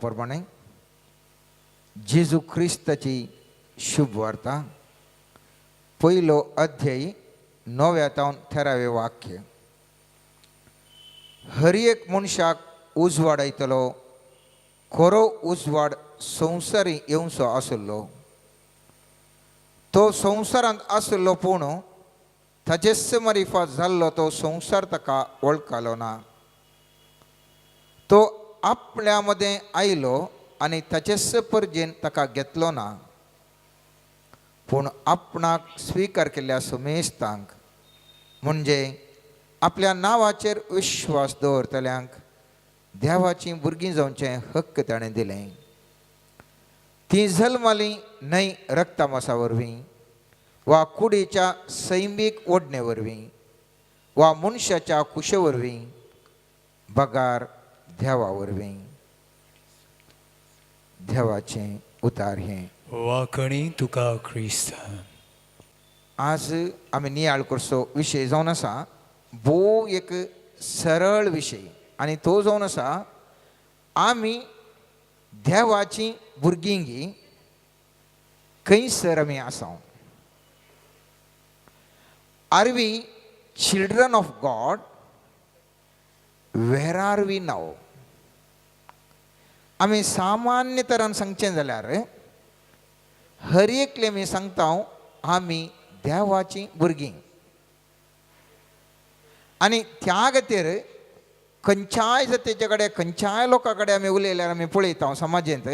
प्रमाणे जेजू ख्रिस्ताची शुभ वार्ता पहिलो अध्याय 9 13 वाक्य. हर एक मनशाक उजवाड येतलो, खरो उजवाड संवसारी येवचो आसलो. तो संवसारांत आसलो पूण ताचेच मारिफत जाल्लो तो संवसार ताका वळखलो ना. तो आपल्या मध्ये आयलो आनी ताचेच परजेन ताका घेतलो ना. पूण आपणाक स्वीकार केल्ल्या सुमेस्तांक म्हणजे आपल्या नांवाचेर विश्वास दवरतल्यांक देवाची भुरगीं जावचें हक्क ताणें दिलें. ती जल्मालीं न्हय रक्तमासा वरवीं वा कुडीच्या सैमीक ओडणे वरवीं वा मनशाच्या कुशे वरवीं बगार देवा वरवीं. देवाचें उतार हें. वाकणी तुका ख्रिस्त. आज आमी नियाळ करचो विशय जावन आसा भोव एक सरळ विशय आनी तो जावन आसा आमी देवाची भुरगीं खंयसर आमी आसा. Are we children of God? Where are we now? आमी सामान्य तरान सांगचें जाल्यार हर एकले आमी सांगता आमी देवाची भुरगीं. आनी त्या खातीर खंयच्याय जातीचे कडेन खंयच्याय लोकां कडेन आमी उलयल्यार आमी पळयता समाजांत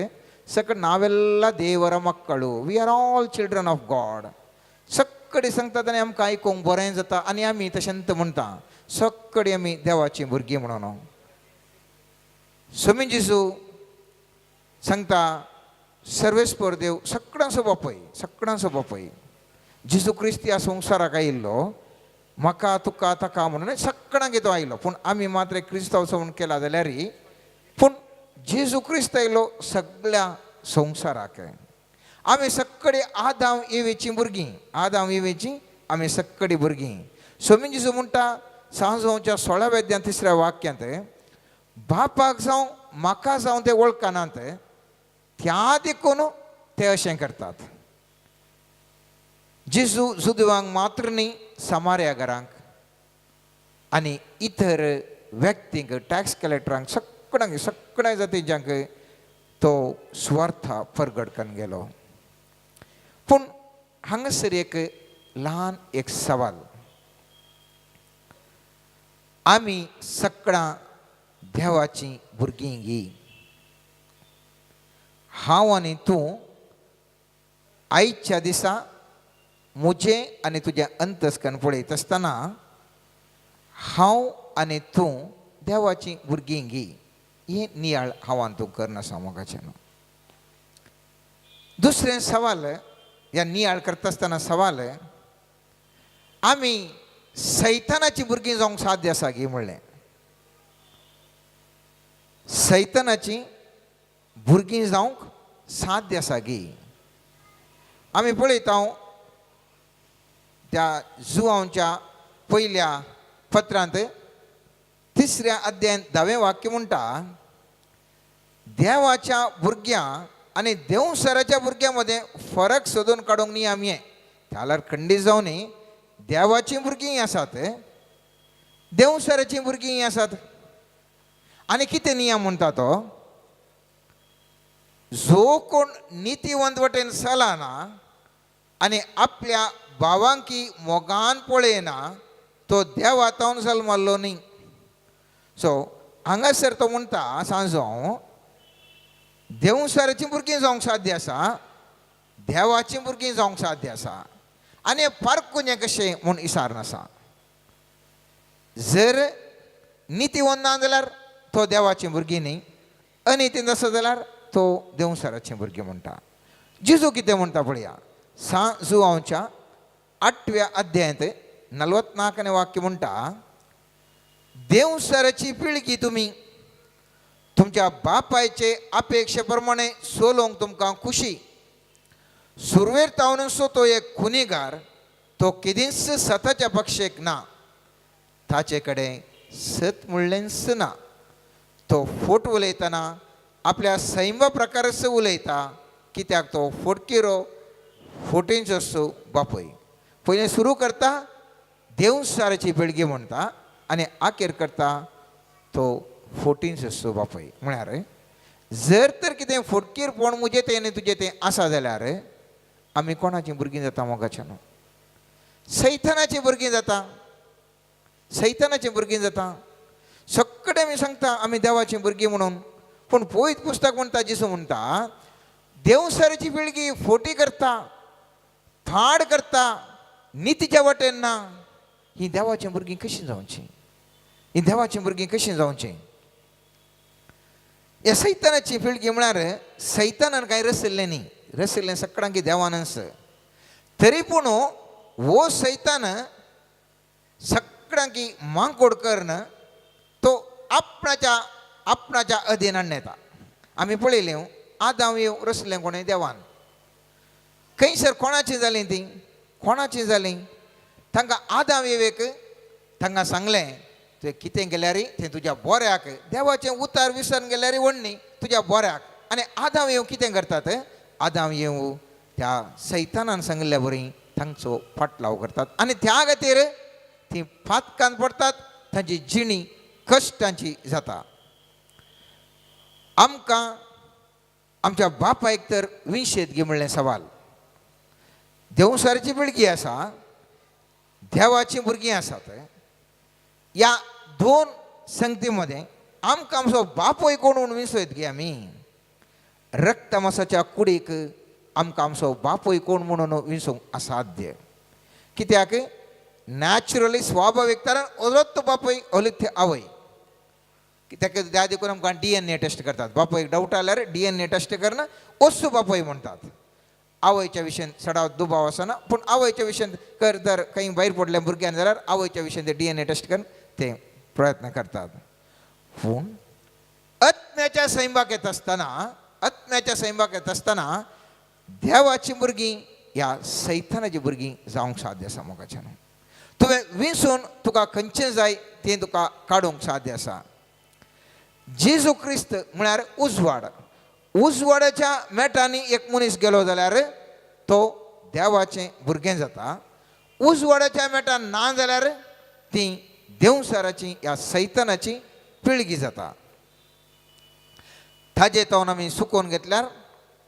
सकट नावेल्ला देवरा मक्कळू. We are all children of God. सक्कडी सांगतात आनी आमकां आयकूंक बरें जाता आनी आमी तशेंत म्हणटा सक्कडी आमी देवाची भुरगीं म्हणून. स्वामी जेजू सांगता सर्वेस्पर देव सगळ्यांचो बापूय. जेजू क्रिस्त ह्या संवसाराक आयिल्लो म्हाका तुका ताका म्हणून सगळ्यांक तो आयलो. पूण आमी मात्र क्रिस्तांवचो म्हूण केला जाल्यार पूण जेजू क्रिस्त आयलो सगळ्या संवसाराक. आमी सगळी आदाम येवेची भुरगीं. आदाम येवेची आमी सगळी भुरगीं. स्वामी जेजू म्हणटा सांजोवच्या 16 3 वाक्यांत बापाक जावं म्हाका जावं ते वळखनात त्या देखून ते अशें करतात. जेजू जुदवांक मात्र न्ही समार्या घरांक आनी इतर व्यक्तींक टॅक्स कलेक्टरांक सगळ्या जातींच्यांक तो स्वार्था परगट करून गेलो. पूण हांगासर एक ल्हान एक सवाल. आमी सगळ्यां देवाची भुरगीं. हांव आनी तूं आयच्या दिसा म्हजें आनी तुजें अंतस्करण पळयत आसतना हांव आनी तूं देवाची भुरगीं हें नियाळ हांव आनी तूं करनासा मोगाचें. दुसरें सवाल ह्या नियाळ करता आसतना सवाल आमी सैतानाची भुरगीं जावंक साध्य आसा गी म्हणलें. सैतानाची भुरगीं जावंक साध्य आसा गी. आमी पळयता त्या जुआंच्या पयल्या पत्रांत 3 अध्यायान 10 वाक्य म्हणटा देवाच्या भुरग्यां आनी देवसराच्या भुरग्यां मदें फरक सोदून काडूंक न्ही आमी. जाल्यार खंडीत जावन देवाची भुरगीं आसात देवसराची भुरगीं आसात. आनी कितें नियम म्हणटा तो जो कोण नितीवंत वटेन चलना आनी आपल्या भावांकी मोगान पळयना तो देवातावन जल्मल्लो न्ही. सो हांगासर तो म्हणटा सांजो देवसराची भुरगीं जावंक साध्य आसा देवाची भुरगीं जावंक साध्य आसा. आनी पारकुजें कशें म्हूण विचार नासा. जर नितीवंत ना जाल्यार तो देवाची भुरगीं न्ही. अनितींत आसा जाल्यार तो देवसराची भुरगीं म्हणटा. जेजू कितें म्हणटा पळया. जुआंच्या 8व्या अध्यायांत 44 वाक्य म्हणटा देवसराची पिळगी तुमी तुमच्या बापायचे अपेक्षे प्रमाणे सोलोवंक तुमकां खुशी. सुरवेर तावनसो तो एक खुनीगार तो केदींच सताच्या पक्षेक ना. ताचे कडेन सत म्हणलेंच ना. तो फोट उलयतना आपल्या सैम प्रकारच उलयता कित्याक तो फोटकिरो फोटेंचो असो बापय. पयलें सुरू करता देवसाराची पिळगी म्हणटा आनी आखेर करता तो फोटींच असो बापय. म्हळ्यार जर तर कितें फोटकीरपण मुजे तें आनी तुजें तें आसा जाल्यार आमी कोणाचीं भुरगीं जाता मोगाच्या न्हू, सैतानाचीं भुरगीं जाता. सैतानाचीं भुरगीं जाता. सगळे आमी सांगता आमी देवाचीं भुरगीं म्हणून. पूण पळयत पुस्तक म्हणटा जिसू म्हणटा देवसाराची पिळगी फोटी करता, थाड करता, नितीच्या वाटेन ना. ही देवाचीं भुरगीं कशीं जावचीं? ही देवाचीं भुरगीं कशीं जावचीं? ह्या सैतानाची पिळगी म्हळ्यार सैतानान कांय रचयल्लें न्ही, रचयल्लें सगळ्यांक देवानच. तरी पूण वो सैतान सगळ्यांक मांकोड करन तो आपणाच्या अधीनान येता. आमी पळयलें आदाम येव रचलें कोणें देवान. खंयसर कोणाचीं जालीं तीं? कोणाचीं जालीं? तांकां आदाम येवेक तांकां सांगलें तुवें कितें केल्यार तें तुज्या बऱ्याक. देवाचें उतार विसरून गेल्यार व्हडणी तुज्या बऱ्याक. आनी आदाम येव कितें करतात? आदाम येव त्या सैतानान सांगिल्ल्या बरी तांचो फाटलाव करतात आनी त्या खातीर तीं फातकान पडटात. तांची जिणी कश्टांची जाता. आमकां आमच्या बापायक तर विशेत घे म्हणलें सवाल. देवसाराची पिळगी आसा, देवाचीं भुरगीं आसात. ह्या दोन संगती मध्ये आमकां आमचो बापोय कोण म्हणून विसरत गे आमी. रक्तमासाच्या कुडीक आमकां आमचो बापोय कोण म्हणून विसरूंक असाध्य. कित्याक नॅचरली स्वाभावीक तरान ओलोत बापोय ओलीत आवय. कित्याक त्या देखून आमकां DNA टेस्ट करतात. बापोयक डावट आल्यार DNA टेस्ट करना ओसू बापोय म्हणटात. आवयच्या विशयान सडाव दुबाव आसना, पूण आवयच्या विशयान कर जर खंय भायर पडल्या भुरग्यान जाल्यार आवयच्या विशयान ते DNA टेस्ट करून ते प्रयत्न करतात. पूण आत्म्याच्या सैमाक येत आसतना देवाची भुरगीं ह्या सैतानाची भुरगीं जावंक साध्य आसा मोगाच्या न्हू. तुवें विसरून तुका खंयचें जाय तें तुका काडूंक साध्य आसा. जेजू क्रिस्त म्हळ्यार उजवाड. उजवाडाच्या मेटांनी एक मनीस गेलो जाल्यार तो देवाचें भुरगें जाता. उजवाडाच्या मेटान ना जाल्यार ती देवसाराची ह्या सैतानाची पिळगी जाता. ताजे तोंड आमी सुकोवन घेतल्यार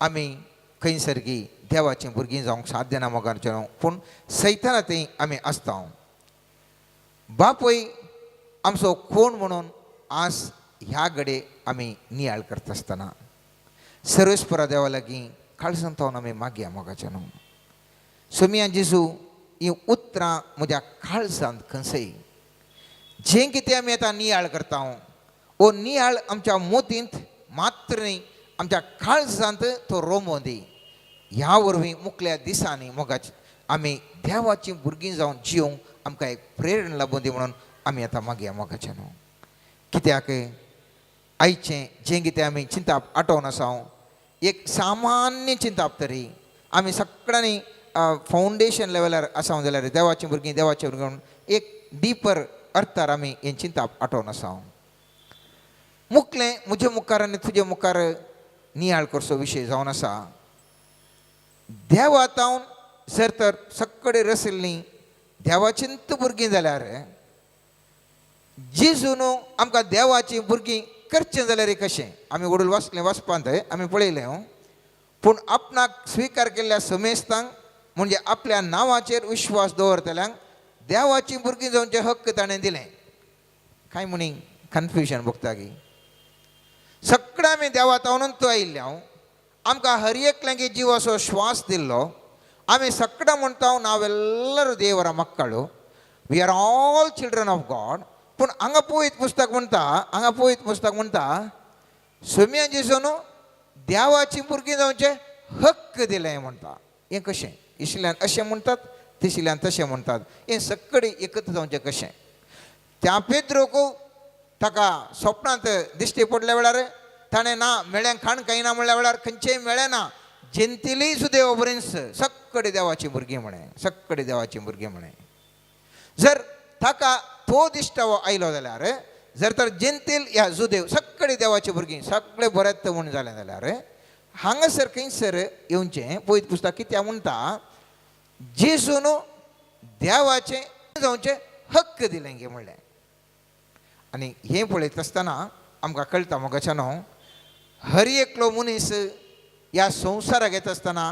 आमी खंयसरकी देवाचीं भुरगीं जावंक साध्य ना मोगाचें न्हू. पूण सैतानांतय आमी आसता. बापोय आमचो कोण म्हणून आज ह्या घडे आमी नियाळ करता आसतना सर्वेस्परा देवा लागीं काळजांत थावन आमी मागया मोगाचें न्हू. सोमिया जेजू ही उतरां म्हज्या काळजांत खंसय. जें कितें आमी आतां नियाळ करता हो नियाळ आमच्या मोतींत मात्र न्ही आमच्या काळजांत तो रोमो दी. ह्या वरवीं मुखल्या दिसांनी मोगाची आमी देवाचीं भुरगीं जावन जिवंक आमकां एक प्रेरण लाबूं दी म्हणून आमी आतां मागया मोगाचें न्हू. कित्याक आयचें जें कितें आमी चिंताप आठोवन आसा एक सामान्य चिंताप तरी आमी सगळ्यांनी फावंडेशन लेवलार आसा जाल्यार देवाचीं भुरगीं म्हणून एक डिपर अर्थार आमी हें चिंताप आठोवन आसा. मुखलें म्हजे मुखार आनी तुजे मुखार नियाळ करचो विशय जावन आसा. देवा तावन जर तर सक्कडे रसिल्लीं देवाचींत भुरगीं जाल्यार जेजून आमकां देवाचीं भुरगीं करचें जाल्यार कशें आमी वडूल वाचपांत आमी पळयलें. पूण आपणाक स्विकार केल्ल्या समेस्तांक म्हणजे आपल्या नांवाचेर विश्वास दवरतल्यांक देवाचीं भुरगीं जावचे हक्क ताणें दिलें. कांय म्हणी कन्फ्युजन भोगता गी. सगळें आमी देवा तावनूच आयिल्ल्या आमकां हर एकल्यागे जिवाचो श्वास दिल्लो. आमी सगळें म्हणटा नावेल्लರೂ देवरा मक्कळू. We are all children of God. पूण हांगा पळयत पुस्तक म्हणटा सोम्या जेजून देवाची भुरगीं जावचे हक्क दिलें म्हणटा. हें कशें? इशिल्ल्यान अशें म्हणटात, तिशिल्ल्यान तशें म्हणटात. हें सगळें एकत्र जावचें कशें? त्या पेद्रोक ताका स्वप्नांत दिश्टी पडल्या वेळार ताणें ना मेळ्यांक खाण खायना म्हणल्या वेळार खंयचेय मेळ्ळें ना. जेंतिली सुद्दां ओबरेंस सगळीं देवाची भुरगीं म्हणे. जर ताका तो दिश्ट आयलो जाल्यार जर तर जेंतील ह्या जुदेव सगळे कडेन देवाचे भुरगीं सगळे बरेंच म्हूण जालें जाल्यार हांगासर खंयसर येवचें पळयत पुस्तक कित्या म्हणटा जेजून देवाचें जावचें हक्क दिलें गे म्हणलें. आनी हें पळयत आसतना आमकां कळटा मोगाच्यानो हर एकलो मनीस ह्या संवसाराक येता आसतना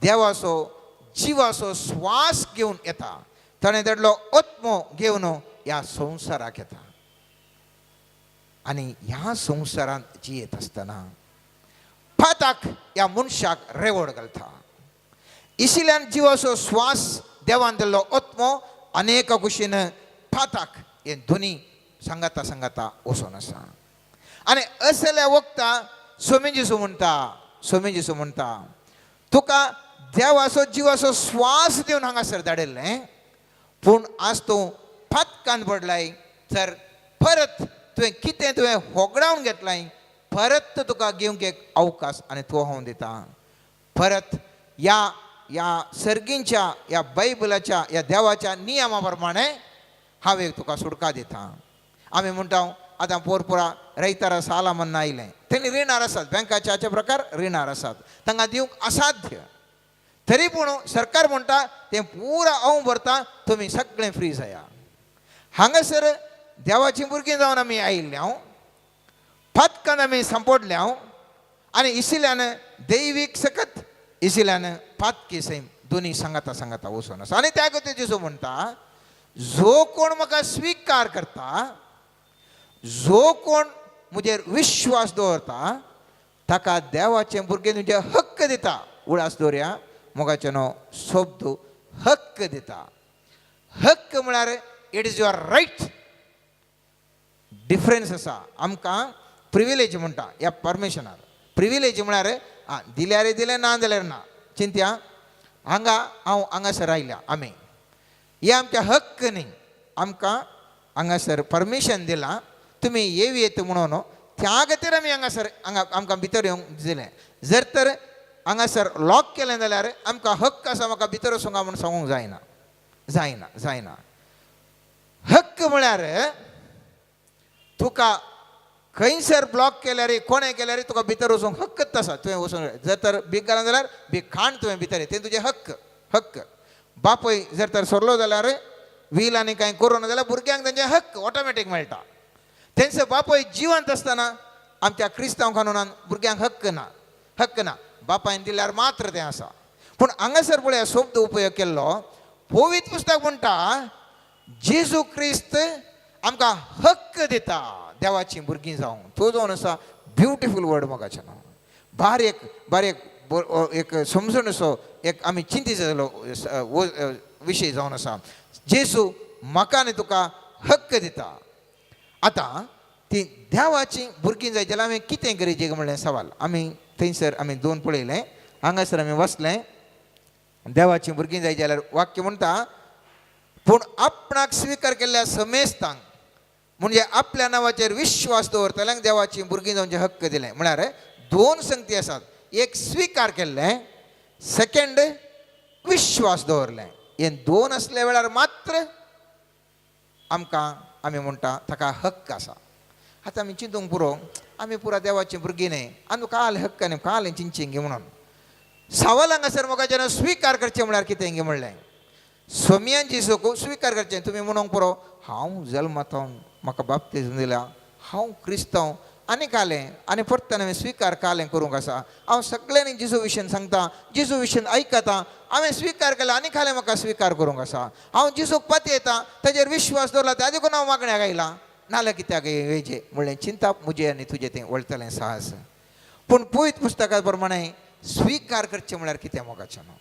देवाचो जिवाचो स्वास घेवन येता. ताणें धाडलो आत्मो घेवन ह्या संवसाराक येता. आनी ह्या संवसारांत जियेत आसतना फाताक ह्या मनशाक रेवड घालता. इशिल्यान जिवाचो स्वास देवान दिल्लो आत्मो अनेक कुशीन फाताक हे दोनी सांगाता सांगाता वचून आसा. आनी असल्या वखदां स्वामी जेजू म्हणटा तुका देवाचो जिवाचो स्वास दिवन हांगासर धाडिल्लें पूण आज तूं फातकान पडलाय तर परत तुवें कितें तुवें होगडावन घेतलाय परत तुका घेवंक एक अवकाश आनी तो हांव दिता. परत ह्या सर्गींच्या ह्या बायबलाच्या ह्या देवाच्या नियमा प्रमाणे हांवें तुका सुटका दिता. आमी म्हणटा आतां पोरपोरा रैतारा साला मन्ना आयलें तेणी रिणार आसात बँकाचे हाचे प्रकार रिणार आसात तांकां दिवंक असाध्य. तरी पूण सरकार म्हणटा तें पुरा हांव भरता तुमी सगळें फ्री जाया. हांगासर देवाचीं भुरगीं जावन आमी आयिल्ले हांव फातकान आमी सांपडले हांव आनी इशिल्यान दैवीक सकत इशिल्यान फातकी सैम दोनी सांगाता सांगाता वचून आसा. आनी त्या खातीर जेजू म्हणटा जो कोण म्हाका स्विकार करता जो कोण म्हजेर विश्वास दवरता ताका देवाचें भुरगें तुजें हक्क दिता. उडास दवरया मोगाचेनो शब्द हक्क दिता. हक्क म्हळ्यार it is your right. Difference आसा. आमकां प्रिविलेज म्हणटा ह्या परमिशनार. प्रिविलेज म्हळ्यार दिल्यार दिलें ना जाल्यार ना. चिंत्या हांव हांगासर आयल्या आमी हे आमचे हक्क न्ही. आमकां हांगासर परमिशन दिलां तुमी येवयेत म्हणून त्या खातीर आमी हांगासर आमकां भितर येवंक दिलें. जर तर हांगासर लॉक केलें जाल्यार आमकां हक्क आसा म्हाका भितर वचूंक म्हणून सांगूंक जायना. हक्क म्हळ्यार तुका खंयसर ब्लॉक केल्यार कोणें केल्यार तुका भितर वचूंक हक्कच आसा. तुवें वचूंक जर तर भीक घालना जाल्यार भीक खाण तुवें भितर तें तुजें हक्क. बापूय जर तर सरलो जाल्यार वील आनी कांय करूं जाल्यार भुरग्यांक तांचें हक्क ऑटोमॅटीक मेळटा. तेंचो बापूय जिवंत आसतना आमच्या क्रिस्तांव कानुनान भुरग्यांक हक्क ना. बापायन दिल्यार मात्र तें आसा. पूण हांगासर पळय शब्द उपयोग केल्लो पवित्र पुस्तक म्हणटा जेजू क्रिस्त आमकां हक्क दिता देवाचीं भुरगीं जावंक. तो जावन आसा ब्युटिफूल वर्ड मोगाचें नांव. बारीक एक समजून असो एक आमी चिंतीत जालो विशय जावन आसा. जेजू म्हाका आनी तुका हक्क दिता. आतां ती देवाचीं भुरगीं जाय जाल्यार हांवें कितें गरजेक म्हणलें सवाल. आमी थंयसर आमी दोन पळयलें. हांगासर आमी वचलें देवाचीं भुरगीं जाय जाल्यार वाक्य म्हणटा पूण आपणाक स्विकार केल्ल्या समेस्तांक म्हणजे आपल्या नांवाचेर विश्वास दवरतल्यांक देवाचीं भुरगीं जावंचे हक्क दिलें. म्हळ्यार दोन संगती आसात. एक स्विकार केल्लें सेकंड विश्वास दवरलें. हे दोन असल्या वेळार मात्र आमी म्हणटा ताका हक्क आसा. आतां आमी चिंतूंक पुरो आमी पुरा देवाचीं भुरगीं न्ही आनी काल हक्क न्ही काल चिंतचें गे म्हणून सवाल हांगासर म्हाका जेन्ना स्विकार करचें म्हळ्यार कितें गे म्हणलें स्वामियान जेजूक स्विकार करचें. तुमी म्हणूंक पुरो हांव जल्मांतून म्हाका बाप्तिजम दिला हांव क्रिस्तांव आनी कालें आनी परतन हांवें स्विकार कालें करूंक आसा. हांव सगळ्यांनी जेजू विशयन सांगता जेजू विशयन आयकता हांवें स्विकार केला आनी खालें म्हाका स्विकार करूंक आसा. हांव जेजूक पती येता ताजेर विश्वास दवरला त्या देखून हांव मागण्याक आयला नाल्यार कित्याक वेजे म्हणलें चिंता म्हजें आनी तुजें तें वळतलें साहस. पूण पवित्र पुस्तका प्रमाणे स्विकार करचें म्हळ्यार कितें मोगाचें न्हू.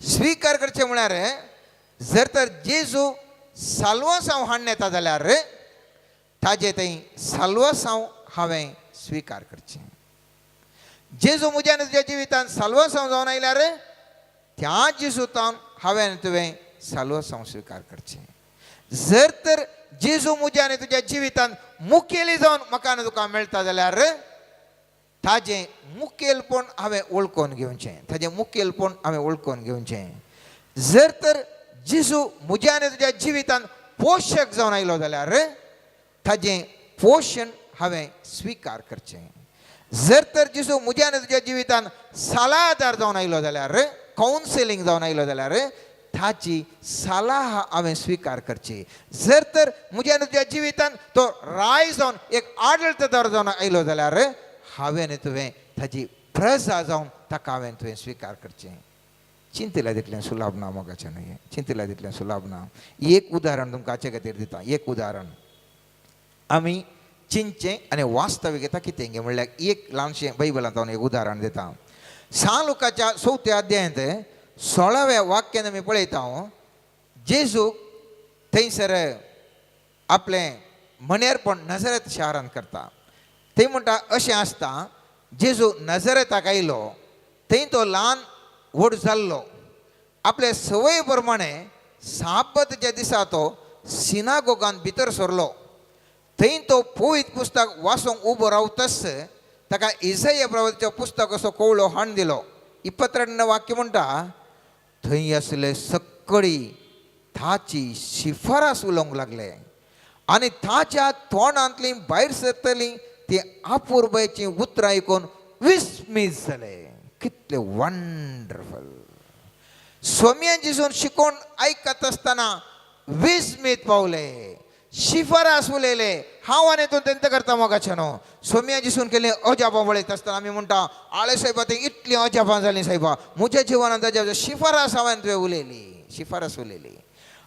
स्विकार करचें म्हळ्यार जर तर जेजू साल्वासांव हाडून येता जाल्यार ताजें थंय साल्वासांव हांवें स्विकार करचें. जेजू म्हज्या आनी तुज्या जिवितांत साल्वासांव जावन आयल्यार त्या जेजूतान हांवें तुवें साल्वासांव स्विकार करचें. जर तर जेजू म्हज्या आनी तुज्या जिवितांत मुखेली जावन म्हाका आनी तुका मेळटा जाल्यार ताजें मुखेलपण हांवें वळखून घेवचें. जर तर जेजू म्हज्या आनी तुज्या जिवितांत पोशक जावन आयलो जाल्यार ताजें पोशण हांवें स्वीकार करचें. जर तर जिसू म्हज्या आनी तुज्या जिवितान सल्लागार जावन आयलो जाल्यार, कावन्सिलींग जावन आयलो जाल्यार ताची सल्ला हांवें स्वीकार करची. जर तर म्हज्या आनी तुज्या जिवितान तो राय जावन एक आडळतदार जावन आयलो जाल्यार हांवें आनी तुवें ताची प्रजा जावन ताका हांवें तुवें स्वीकार करचें. चिंतल्यार तितलें सुलभ ना मोगाचें न्हय. चिंतल्यार तितलें सुलभ ना. एक उदाहरण तुमकां हाचे खातीर दिता. एक उदाहरण आमी चिंतचें आनी वास्तविकता कितें गे म्हणल्यार एक ल्हानशें बायबलांत हांव एक उदाहरण दिता. लुकाच्या 4व्या अध्यायांत 16व्या वाक्यान आमी पळयता जेजूक थंयसर आपलें मनेरपण नजरेत शारांत करता. थंय म्हणटा अशें आसता, जेजू नजरेताक आयलो, थंय तो ल्हान व्हड जाल्लो. आपले संवय प्रमाणे साबतच्या दिसा तो सिनागोगान भितर सरलो. थंय तो पवित्र पुस्तक वाचूंक उबो रावतस ताका इसाया प्रवक्त्याचें पुस्तक असो कवळो हाण दिलो. 22 वाक्य म्हणटा, थंय आसले सक्कळी ताची शिफारस उलोवंक लागले आनी ताच्या तोंडांतली भायर सरतली ती अपुर्बायची उतरां आयकून विस्मीत जाले. कितले वंडरफुल. सोम्या जिसून शिकोवन आयकत आसतना विस्मीत पावले, शिफारस उलयले. हांव आनी तूं तेंत करता मोगाचें न्हू. सोम्या जिसून केली अजापां पळयत आसतना आमी म्हणटा, आळे सायबा थंय इतलीं अजापां जालीं सायबा. म्हज्या जिवनांत ताच्या शिफारस हांवें तुवें उलयली, शिफारस उलयली.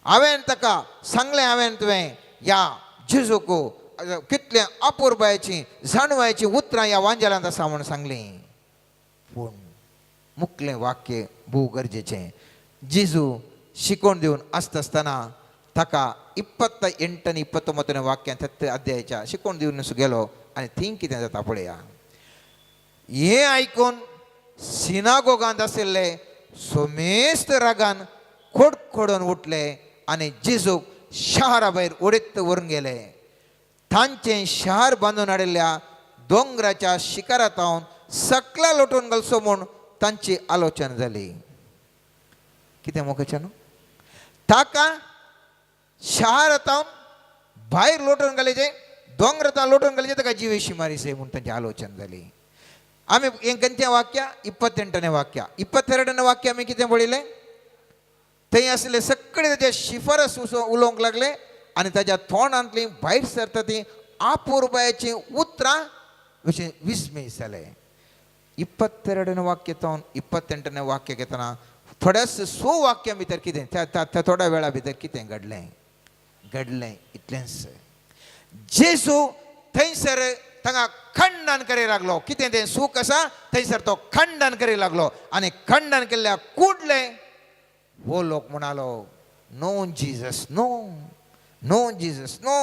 हांवें ताका सांगलें, हांवें तुवें ह्या जेजूक कितलें अपुर्बायची जाणवायची उतरां ह्या वांजेलांत आसा म्हूण सांगलीं. पूण मुखलें वाक्य भोव गरजेचें. जेजू शिकोवन दिवन आसता आसतना ताका 28 आनी 29 वाक्यांत अध्यायाच्या शिकोवन दिवन गेलो आनी थंय कितें जाता पळया. हें आयकून सिनागोगांत आशिल्ले सोमेस्त रागान खोडखोडून उठले आनी जेजूक शारा भायर उडीत व्हरून गेले. तांचें शार बांदून हाडिल्ल्या दोंगराच्या शिखरांत सकला लोटून घालचो म्हूण तांची आलोचना जाली. कितें मोगाचें न्हू. ताका शारांत भायर लोटून घालीचे, दोंगरांत लोटून घालीचे, ताका जिवेशी मारीचे म्हूण तांची आलोचना जाली. आमी हें खंयचें वाक्य 28 वाक्य. 22 वाक्य आमी कितें पळयलें, थंय आसले सगळे ताचे शिफारस उलोवंक लागले आनी ताच्या तोंडांतली भायर सरता ती अपुर्बायची उतरां विस्मीत जाले. 22 वाक्य जावन 28 वाक्य घेतना थोड्याच वाक्यां भितर कितें त्या थोड्या वेळा भितर कितें घडलें इतलेंच. जेजू थंयसर तांकां खंडन करी लागलो. कितें तें सूख आसा थंयसर तो खंडन करी लागलो आनी खंडन केल्ल्या कुडले हो लोक म्हणालो, no Jesus, no no Jesus, no.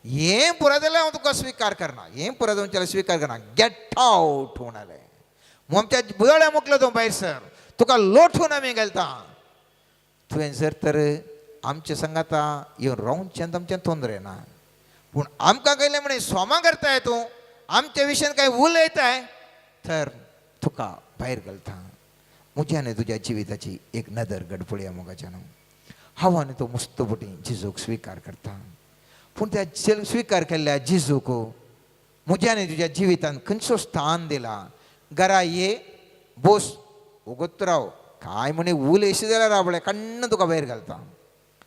हें पुरो जाल्यार हांव तुका स्विकार करना, हें पुरो जावन त्याला स्विकार करना. गेट आउट म्हणाले. आमच्या बुदोळ्या मोकलो तूं भायर सर, तुका लोटून आमी घालता. तुवें जर तर आमच्या संगाता येवन रावचें आमचें तोंदरें ना, पूण आमकां कहलें म्हणे सोमा करताय तूं, आमच्या विशयान कांय उलयताय तर तुका भायर घालता. म्हज्या आनी तुज्या जिविताची एक नदर घड पळया मोगाच्या न्हू. हांव आनी तो मुस्तबुटी जेजूक स्विकार करता. पूण त्या स्विकार केल्ल्या जेजूक म्हज्या आनी तुज्या जिवितान खंयचो स्थान दिला. घरा ये, बोस, उगत राव, काय म्हणे उलयशी जाल्यार राबळे कण्ण तुका भायर घालता.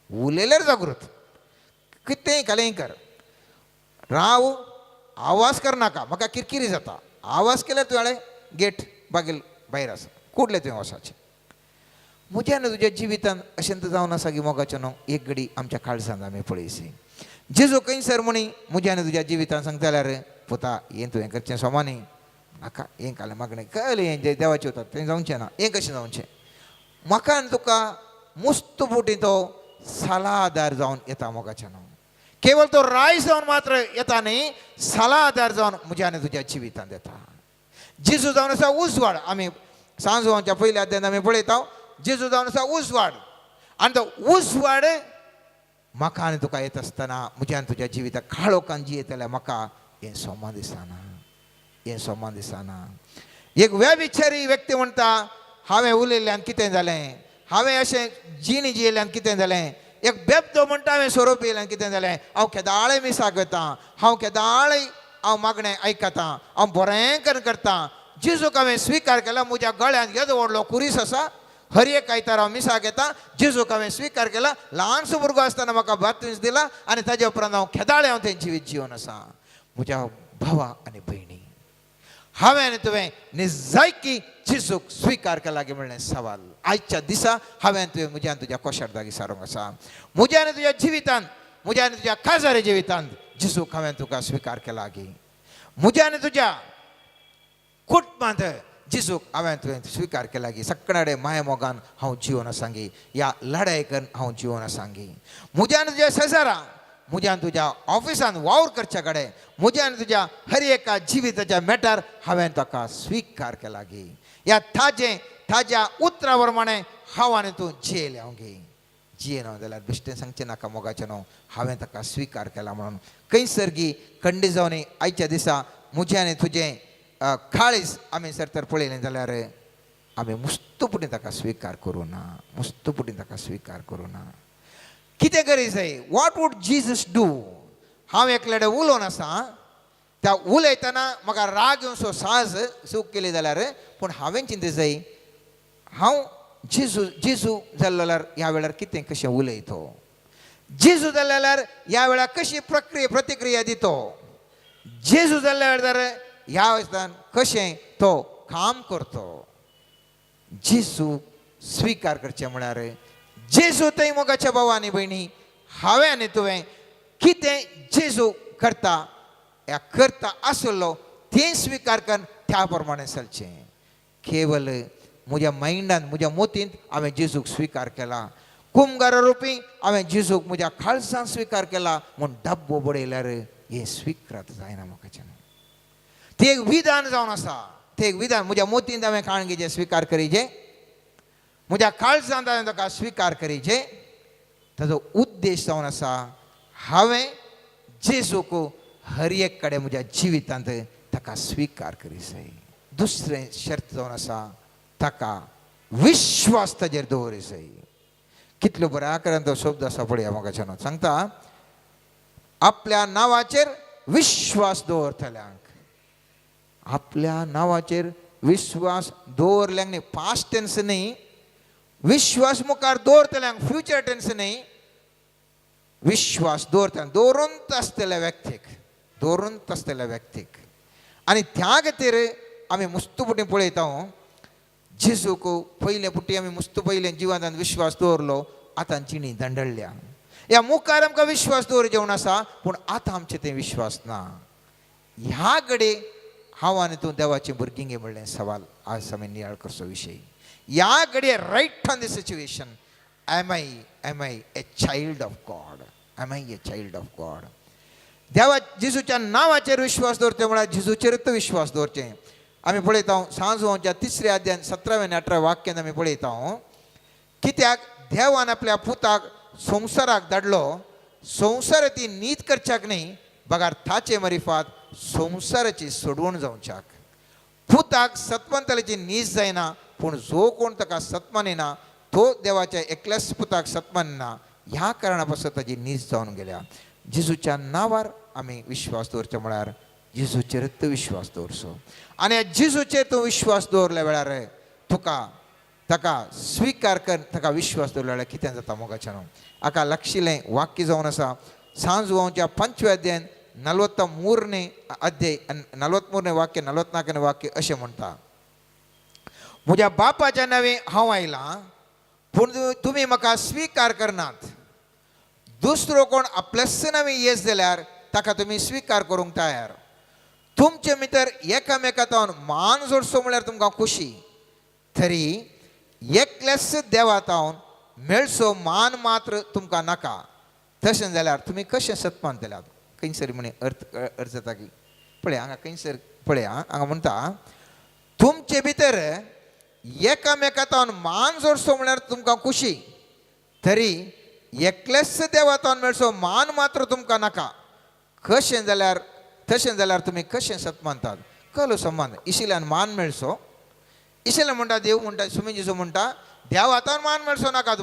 उलयल्यार जागृत, कितेंय कालेंय कर, राव, आवाज करनाका. म्हाका किरकिरी जाता. आवाज केल्यार तुवें गेट बागेल भायर आसा, कुडलें तुवें वसाचें. म्हज्या आनी तुज्या जिवितान अशें तर जावन आसा की मोगाचें न्हू. एक घडी आमच्या काळजांत आमी पळयसी जेजू खंयसर म्हणी म्हज्या आनी तुज्या जिवितान सांगता जाल्यार पुता हें तुवें करचें सोमानी म्हाका हें कालें मागणें कळ्ळें. हें जें देवाचें वतात तें जावचें ना. हें कशें जावचें. म्हाका आनी तुका मुस्तबुटी तो सल्लागार जावन येता मोगाचें न्हू. केवळ तो राय जावन मात्र येता न्ही, सल्लागार जावन म्हज्या आनी तुज्या जिवितांत येता. जेजू जावन आसा उजवाड. आमी सांजवांच्या पयल्या अध्यायान आमी पळयता जेजू जावन आसा उजवाड. आनी तो उजवाड म्हाका आनी तुका येत आसतना म्हज्या आनी तुज्या जिविताक काळोखान जियेत जाल्यार म्हाका हें सोमा दिसना, हें सोमा दिसना. एक व्यभिचारी व्यक्ती म्हणटा हांवें उलयल्ल्यान कितें जालें, हांवें अशें जिणी जियेल्ल्यान कितें जालें. एक बेबदो म्हणटा हांवें सोरो पियेल्ल्यान कितें जालें, हांव केदाळे मिसाक वता, हांव केदाळे हांव मागणें आयकतां हांव बरें करून करतां जेजूक हांवें स्विकार केला म्हज्या गळ्यांत येदो व्हडलो कुरीस आसा हर एक आयतार हांव मिसाक येता जेजूक हांवें स्विकार केला ल्हानसो भुरगो आसतना म्हाका बाप्तिस्म दिला आनी ताज्या उपरांत हांव खेदाळें हांव तें जिवीत जिवन आसा म्हज्या भावा आनी भयणी हांवें आनी तुवें निजायकी जेजूक स्विकार केला गे म्हणलें सवाल आयच्या दिसा हांवें तुवें म्हज्या आनी तुज्या कोशार जागी सारूंक आसा म्हज्या आनी तुज्या जिवितांत म्हज्या आनी तुज्या काजाऱ्या जिवितांत जेजूक हांवें तुका स्विकार केला गे म्हज्या आनी तुज्या कुटुंबांत जेजूक हांवें तुवें स्विकार केला गे सक्कणाडे माय मोगान हांव जिवन आसां गे ह्या लढायेकन हांव जिवन आसां गे म्हज्या आनी तुज्या शेजारा म्हज्या आनी तुज्या ऑफिसान वावर करच्या कडेन म्हज्या आनी तुज्या हर एका जिविताच्या मॅटर हांवें ताका स्विकार केला गे ह्या ताज्या उतरा प्रमाणें हांव आनी तूं जियेले हांव गे जिये न्हू जाल्यार बेश्टें सांगचें नाका मोगाचें न्हू हांवें ताका स्विकार केला म्हणून खंयसर गी खंडी जावन आयच्या दिसा म्हजें आनी तुजें काळीज आमी सर तर पळयलें जाल्यार आमी मुस्तुपटीं ताका स्विकार करूं ना मुस्तुपटीं ताका स्विकार करूं ना कितें करी जाय वॉट वूड जिजस डू हांव एकलेडे उलोवन आसा त्या उलयतना म्हाका राग येवन सो साज सूख केली जाल्यार पूण हांवें चिंतें जाय हांव जेजू जाल्लो जाल्यार ह्या वेळार कितें कशें उलयतो जेजू जाल्लो जाल्यार ह्या वेळार कशी प्रतिक्रिया दितो जेजू जाल्लो जाल्यार ह्या वयसान कशें तो काम करतो जेजू स्विकार करचें म्हळ्यार जेजू थंय मोगाच्या भावा आनी भयणी हांवें आनी तुवें कितें जेजू करता या करता आसलो तें स्विकार करून त्या प्रमाणें चलचें केवल म्हज्या मायंडान म्हज्या मोतींत हांवें जेजूक स्विकार केला कुमगारा रुपी हांवें जेजूक म्हज्या खाळसांत स्विकार केला म्हूण डब्बो बडयल्यार हें स्विकार जायना म्हाका तें एक विधान जावन आसा तें एक विधान म्हज्या मोतींत हांवें काळंगेचें स्विकार करीचें म्हज्या काळजांत हांवें ताका स्विकार करीचें ताजो उद्देश जावन आसा हांवें जेजूक हर एक कडेन म्हज्या जिवितांत ताका स्विकार करी जाय दुसरें शर्त जावन आसा ताका विश्वास ताजेर दवरी जाय कितलो बऱ्या तरेन तो शब्द आसा पळया म्हाका सांगता आपल्या नांवाचेर विश्वास दवरतल्यांक आपल्या नांवाचेर विश्वास दवरल्यांक न्ही पास्ट टेन्स न्ही विश्वास मुखार दवरतल्यांक फ्युचर टेन्स न्ही विश्वास दवरतल्यांक दवरूंत आसतल्या व्यक्तीक आनी त्या खातीर आमी मुस्तुपटीं पळयता जेजूक पयले पुटी आमी मुस्त पयले जिवांतान विश्वास दवरलो आतां जिणी दंडळ्ळ्या ह्या मुखार आमकां विश्वास दवरचें म्हूण आसा पूण आतां आमचें तें विश्वास ना ह्या घडये हांव आनी तूं देवाचें भुरगीं गे म्हणलें सवाल आज आमी नियाळ करचो विशय ह्या घडये right on the situation am I a child of God am I a child of God देवा जेजूच्या नांवाचेर विश्वास दवरचें म्हळ्यार जेजूचेरूच विश्वास दवरचें आमी पळयता सांजोवच्या 3 अध्यायान 17 आनी 18 वाक्यान आमी पळयता कित्याक देवान आपल्या पुताक संवसाराक धाडलो संवसार ती नीत करच्याक न्ही बगार ताचे मरिफात संवसाराची सोडवण जावच्याक पुताक सत्मंतलेची नीज जायना पूण जो कोण ताका सत्मानिना तो देवाच्या एकल्याच पुताक सत्मानिना ह्या कारणा पासून ताची नीज जावन गेल्या जेजूच्या नांवार आमी विश्वास दवरचो म्हळ्यार जेजूचेरूच विश्वास दवरचो आनी जेजूचेर तूं विश्वास दवरल्या वेळार तुका ताका स्विकार कर ताका विश्वास दवरल्या वेळार कितें जाता मोगाचें न्हू हाका लक्षिल्लें वाक्य जावन आसा सांजोवच्या 5व्या अध्यायान 43 अध्याय 43 वाक्य 44 वाक्य अशें म्हणटा म्हज्या बापाच्या नांवे हांव आयलां पूण तुमी म्हाका स्विकार करनात दुसरो कोण आपल्याच नांवे येस जाल्यार ताका तुमी स्विकार करूंक तयार तुमचे भितर एकामेकांत मान जोडचो म्हळ्यार तुमकां खुशी तरी एकल्याच देवात मेळचो मान मात्र तुमकां नाका तशें जाल्यार तुमी कशें सत्मान दिल्यात खंयसर म्हणे अर्थ जाता की पळय हांगा खंयसर पळया हांगा म्हणटा तुमचे भितर एकामेकांत मान जोडचो म्हळ्यार तुमकां खुशी तरी एकल्याच देवातान मेळचो मान मात्र तुमकां नाका कशें जाल्यार तशें जाल्यार तुमी कशें सत्मानतात कलो संबंद इशिल्यान मान मेळचो इशिल्यान म्हणटा देव म्हणटा सुमी जेजू म्हणटा देवातान मान मेळचो नाका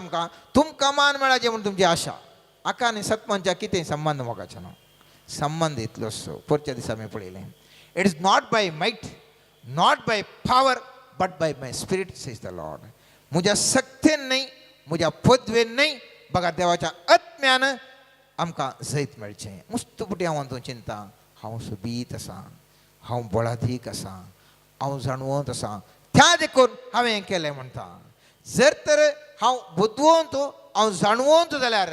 तुमकां मान मेळाचें म्हण तुमची आशा हाका आनी सत्मानच्या कितें संबंद मोगाचें न्हू संबंध इतलो असो पोरच्या दिसा आमी पळयलें. It is not by might, not by power, but by my spirit says the Lord. म्हज्या शक्तीन न्ही, म्हज्या पदवेन न्ही, बघा देवाच्या आत्म्यान आमकां जैत मेळचें. मुस्तपुटी हांव तूं चिंता, हांव सोबीत आसां, हांव बळादीक आसां, हांव जाणवत आसां, त्या देखून हांवें हें केलें म्हणटा. जर तर हांव बुदवंत, हांव जाणवंत जाल्यार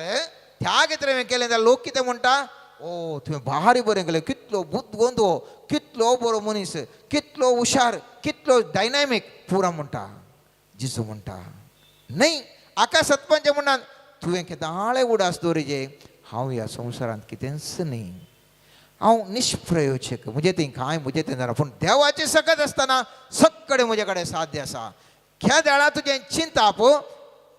त्या खातीर हांवें केलें जाल्यार लोक कितें म्हणटा, ओ तुवें भारी बरें केलें, कितलो बुदवंत, कितलो बरो मनीस, कितलो हुशार, कितलो डायनॅमीक पुरा म्हणटा. जेजू म्हणटा न्ही, आकाश सत्पंच म्हणटात तुवें केदाळे उडास दवरिजे, हांव ह्या संवसारांत कितेंच न्ही, हांव निष्प्रयोजक, म्हजें थंय कांय म्हजें थंय जाणा, पूण देवाचे सकत आसतना सक्कडे म्हजे कडेन साध्य आसा. ह्या देळा तुजें चिंता पळय,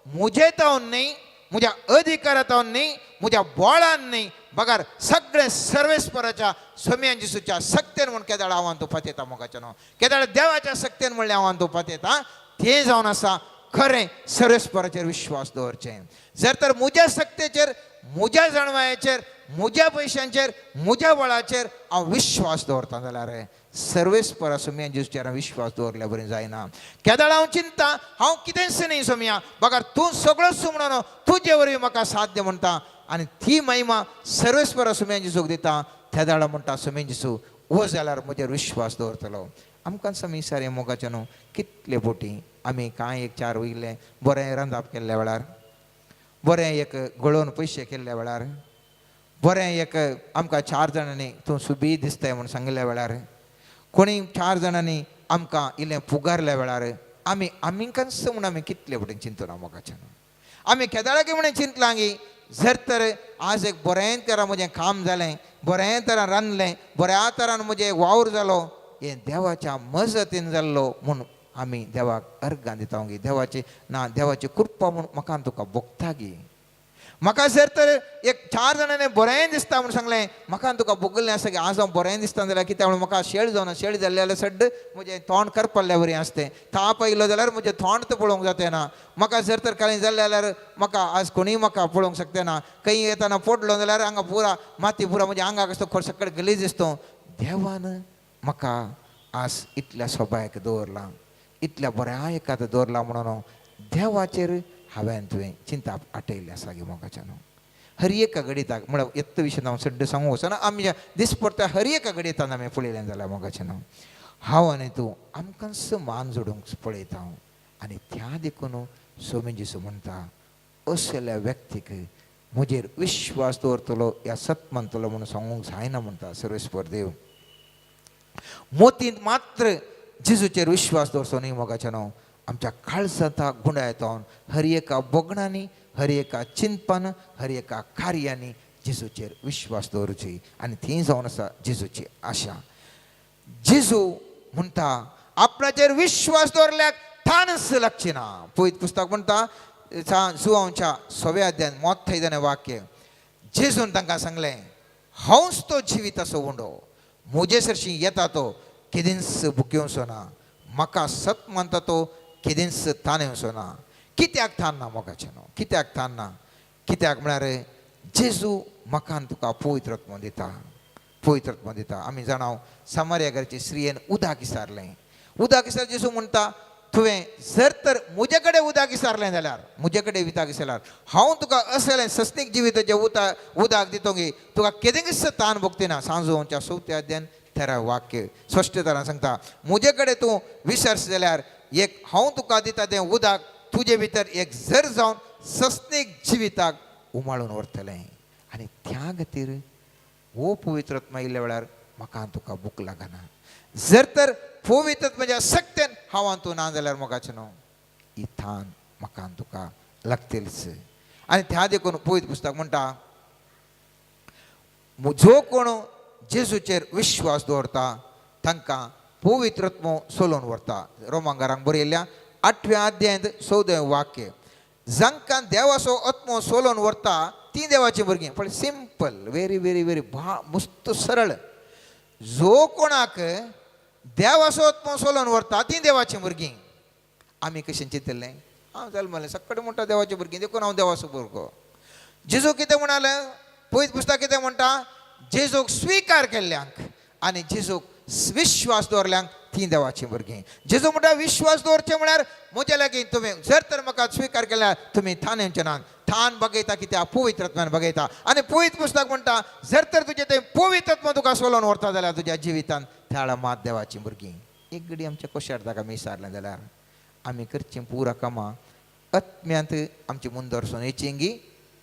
म्हजे तावन न्ही, म्हज्या अधिकारांतावन न्ही, म्हज्या बळान न्ही, बगार सगळे सर्वेस्पराच्या सोम्यान जिसूच्या सक्तेन म्हूण केदाळ हांव तो पातयता. मोगाचें न्हू, केदाळ देवाच्या सक्तेन म्हणलें हांव तो पातयता, तें जावन आसा खरें सर्वेस्पराचेर विश्वास दवरचें. जर तर म्हज्या सक्तेचेर, म्हज्या जाणवायाचेर, म्हज्या पयशांचेर, म्हज्या बळाचेर हांव विश्वास दवरता जाल्यार सर्वेस्परा सोम्यान जिसूचेर हांव विश्वास दवरल्या बरें जायना. केदाळ हांव चिंता, हांव कितेंच न्ही सोम्या, बगार तूं सगळोच म्हणून तुजे वरवीं म्हाका साध्य म्हणटा, आनी ती महिमा सर्वेस्परा सोम्यान जिसूक दिता. केदाळ म्हणटा सोम्यान जिसू हो जाल्यार म्हजेर विश्वास दवरतलो. आमकां समी सारें मोगाचें न्हू, कितले बोटी आमी कांय एक चार वयले बरें रांदप केल्ल्या वेळार, बरें एक गळोवन पयशे केल्ल्या वेळार, बरें एक आमकां 4 जाणांनी तूं सुबीत दिसताय म्हूण सांगिल्ल्या वेळार, कोणी 4 जाणांनी आमकां इल्लें पुगारल्या वेळार आमी कंस म्हूण आमी कितले बोटीन चिंतना मोगाचें न्हू. आमी केदाळाकी म्हणून चिंतलां की जर तर आज एक बरें तरां म्हजें काम जालें, बरें तरां रांदलें, बऱ्या तरान म्हजें वावर जालो, हें देवाच्या मजतीन जाल्लो म्हूण आमी देवाक अर्गां दिता गी. देवाची ना, देवाची कृपा म्हूण म्हाका तुका भोगता गी. म्हाका जर तर एक 4 जाणांनी बरें दिसता म्हूण सांगलें, म्हाका तुका भोगल्लें आसा की आज हांव बरें दिसता जाल्यार कित्याक म्हणून म्हाका शेळ जावना, शेळ जाल्लें जाल्यार सड्ड म्हजें तोंड करपल्लें बरें आसतें, ताप आयलो जाल्यार म्हजें तोंड तर पळोवंक जातें ना. म्हाका जर तर कांय जालें जाल्यार म्हाका आज कोणीय म्हाका पळोवंक शकतें ना. खंय येताना पडलो जाल्यार हांगा पुरा माती पुरा म्हज्या आंगाक असतो खरसकट गलीज दिसतो. देवान म्हाका आज इतल्या सोबायक दवरलां, इतल्या बऱ्या एकात दवरला म्हणून देवाचेर हांवें तुवें चिंता आटयल्ली आसा गे मोगाचें न्हू. हर एका घडयेताक म्हळ्यार येत्त विशय हांव सड्ड सांगूंक वचना, आमच्या दिसपडट्या हर एका घडयेतान हांवें पळयलें जाल्यार मोगाचें न्हू. हांव आनी तूं आमकांच मान जोडूंक पळयता. आनी त्या देखून सोमी जिसू म्हणटा असल्या व्यक्तीक म्हजेर विश्वास दवरतलो, ह्या सत्मंतलो म्हणून सांगूंक जायना म्हणटा सर्वेस्पर देव. मोतींत मात्र जिजूचेर विश्वास दवरचो न्ही मोगाचें न्हू. आमच्या काळजांता गुंडायतावन हर एका बोगणांनी, हर एका चिंतपान, हर एका कार्यांनी जिजूचेर विश्वास दवरची. आनी ती जावन आसा जिजूची आशा. जिजू म्हणटा आपणाचेर विश्वास दवरल्याक थानच लागची ना. पळयत पुस्तक म्हणटा जुआंवच्या 6व्या अध्यायान 35वें वाक्य, जेजून तांकां सांगलें, हांवच तो जिविताचो उंडो, म्हजे सरशी येता तो केदींच बुकेवचो ना, म्हाका सत मानता तो केदींच ताणेवचो ना. कित्याक थान ना मोगाचें न्हू, कित्याक थान ना, कित्याक म्हळ्यार जेजू म्हाका आनी तुका पवित्र आत्मा दिता, पवित्र आत्मा दिता. आमी जाणाव समार्यागारचे स्त्रियेन उदक विचारलें, उदक विचार जेजू म्हणटा तुवें जर तर म्हजे कडेन उदक विचारलें जाल्यार, म्हजे कडेन उदक विचारल्यार हांव तुका असलें सस्तीक जिविताचें उदक दितो गे, तुका केदींच तान भोगतिना. सांजोवच्या 4व्या अध्यायान 13वें वाक्य स्पश्ट तरान सांगता, म्हजे कडेन तूं विचारस जाल्यार एक हांव तुका दिता तें उदक तुजे भितर एक झर जावन सस्तीक जिविताक उमाळून व्हरतलें. आनी त्या खातीर हो पवित्र आत्मा येयल्या वेळार म्हाका तुका भूक लागना. जर तर पवित्र म्हज्या सक्तेन हांव तूं ना जाल्यार मोगाचें न्हू, ही थान म्हाका तुका लागतलीच. आनी त्या देखून पवित्र पुस्तक म्हणटा जो कोण जेजूचेर विश्वास दवरता तांकां पवित्र आत्मो सोलोवन व्हरता. रोमांकारांक बरयल्ल्या 8व्या अध्यायान 14वें वाक्य, जांकां देवाचो आत्मो सोलोवन व्हरता ती देवाची भुरगीं. पण सिंपल, व्हेरी व्हेरी व्हेरी मस्त सरळ. जो कोणाक देवाचो आत्मो सोलोवन व्हरता ती देवाची भुरगीं. आमी कशें चिंतलें, हांव जल्मलें सक्कड म्हणटा देवाची भुरगीं, देखून हांव देवाचो भुरगो. जेजू कितें म्हणालें, पवित्र पुस्तक कितें म्हणटा, जेजूक स्वीकार केल्ल्यांक आनी जेजूक विश्वास दवरल्यांक ती देवाची भुरगीं. जेजू म्हणटा विश्वास दवरचें म्हळ्यार म्हजे लागीं तुमी जर तर म्हाका स्वीकार केल्यार तुमी थान येवचे नात. थान बगयता कित्याक पवित्र आत्म्यान बगयता. आनी पवित्र पुस्तक म्हणटा जर तर तुजें तें पवित्र आत्मा तुका सोलोवन व्हरता जाल्यार तुज्या जिवितांत त्या वेळा मात देवाची भुरगीं. एक घडी आमच्या कशार ताका विचारलें जाल्यार आमी करचीं पुरा कामां आत्म्यांत आमची मुंदरसून येचींगी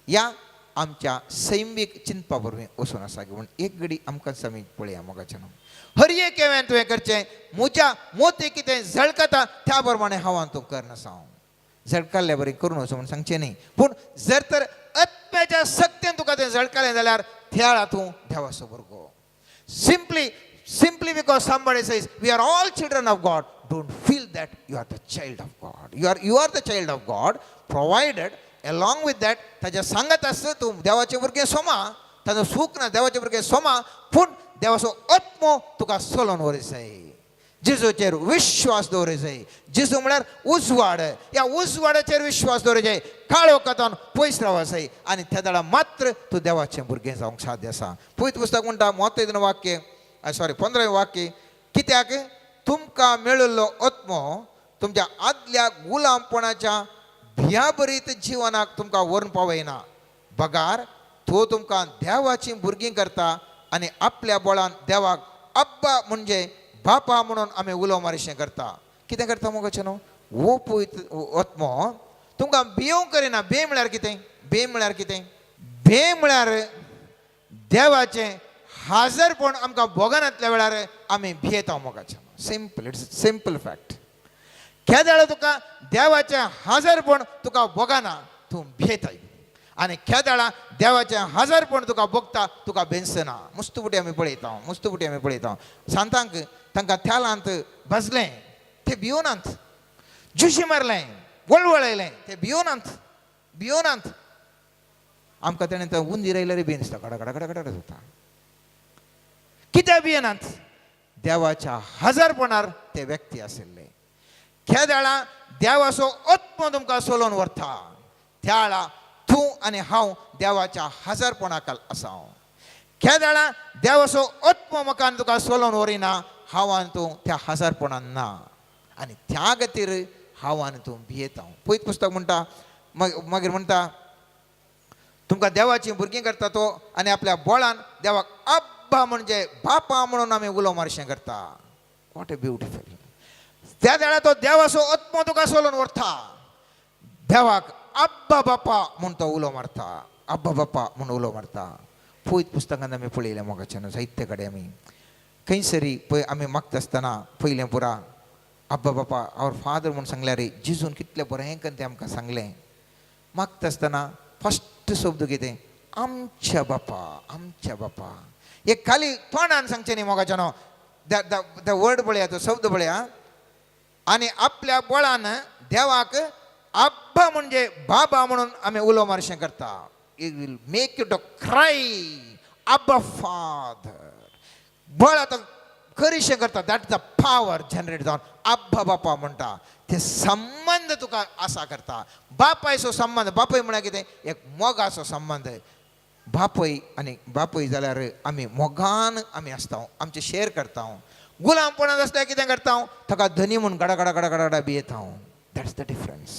या आमच्या सैमीक चिंतपा बरोबर वचून आसा की म्हूण एक घडी आमकां समी पळया मोगाचें नांव. हर एक केव्यान तुवें करचें म्हज्या मोती कितें झळकता त्या प्रमाणे हांव तूं करना सांग. झळकाल्ल्या बरें करून वचूं म्हूण सांगचें न्ही. पूण जर तर आत्म्याच्या सक्तीन तुका तें झळकलें जाल्यार त्या वेळा तूं देवाचो भुरगो. Simply because somebody says we are all children of God, don't feel that you are the child of God. You are the child of God, provided along with that ताच्या सांगत आसता तूं देवाचें भुरगें सोमा. ताजो सूख ना देवाचें भुरगें सोमा. पूण देवाचो आत्मो तुका सोलोवन व्हरचो जाय. जेजूचेर विश्वास दवरचो जाय. जेजू म्हळ्यार उजवाड. ह्या उजवाडाचेर विश्वास दवरचो जाय. काळो वखदान पयस रावचो जाय आनी त्या दाडा मात्र तूं देवाचें भुरगें जावंक साध्य आसा. पवित्र पुस्तक म्हणटा 15वें वाक्य कित्याक तुमकां मेळिल्लो आत्मो तुमच्या आदल्या गुलामपणाच्या भियाभरीत जिवनाक तुमकां व्हरून पावयना. बगार तो तुमकां देवाची भुरगीं करता आनी आपल्या बळान देवाक अब्बा म्हणजे बापा म्हणून आमी उलो मारशें करता. कितें करता मोगाचें न्हू. हो पवित्र आत्मो तुमकां भियोंक करिना. भे म्हळ्यार कितें. भे म्हळ्यार कितें. भे म्हळ्यार देवाचें हाजरपण आमकां भोगनातल्या वेळार आमी भियेता मोगाचें. सिंपल. It's simple fact. केदाळ तुका देवाचें हाजरपण तुका भोगना तूं भियेताय आनी केदाळा देवाचें हाजरपण तुका भोगता तुका बेंसना. मुस्तुबुटी आमी पळयता. सांतांक तांकां त्यालांत भजलें ते भियोनात. जुशी मारलें वळवळयलें ते भियोनात. आमकां तेणें थंय हुंदीर आयल्यार बीन दिसता कडकडकडकड जाता. कित्याक भियेनात. देवाच्या हजरपणार ते व्यक्ती आशिल्ले. केदाळा देवाचो आत्मो तुमकां सोलोवन व्हरता. त्या वेळा तूं आनी हांव देवाच्या हजरपणाक आसा. केदाळा देवाचो आत्मो म्हाका तुका सोलोवन व्हरिना हांव आनी तूं त्या हजरपणान ना आनी त्या खातीर हांव आनी तूं भियेता. पवित्र पुस्तक म्हणटा मागीर म्हणटा तुमकां देवाची भुरगीं करता तो आनी आपल्या बळान देवाक अब्बा म्हणजे बापा म्हणून आमी उलो मारशें करता. What A beautiful. त्या वेळा तो देवाचो आत्मो तुका सोलोवन व्हरता. देवाक अब्बा बापा म्हूण तो उलो मारता. अब्बा बापा म्हूण उलो मारता. पवित्र पुस्तकांत आमी पळयलें मोगाचें न्हू. साहित्य कडेन आमी खंयसरी पळय आमी मागता आसतना पयलें पुरा अब्बा बापा आवर फादर म्हूण सांगल्यार जेजून कितलें बरें करून तें आमकां सांगलें. मागता आसतना फस्ट शब्द कितें. आमच्या बापा. एक खाली तोंडान सांगचें न्ही मोगाचें न्हू. द वर्ड पळया तो शब्द पळया. आनी आपल्या बळान देवाक अब्बा म्हणजे बाबा म्हणून आमी उलो मारशें करता. It will make you to cry Abba father. बळ आतां करीशें करता. That is the power generate जावन अब्बा बापा म्हणटा. ते संबंध तुका आसा करता. बापायचो संबंध. बापय म्हळ्यार कितें एक मोगाचो संबंध. बापय जाल्यार आमी मोगान आमी आसता. आमचे शेअर करता. गुलामपणांत आसल्यार कितें करता ताका धनी म्हूण गडा भियेता. That's the difference.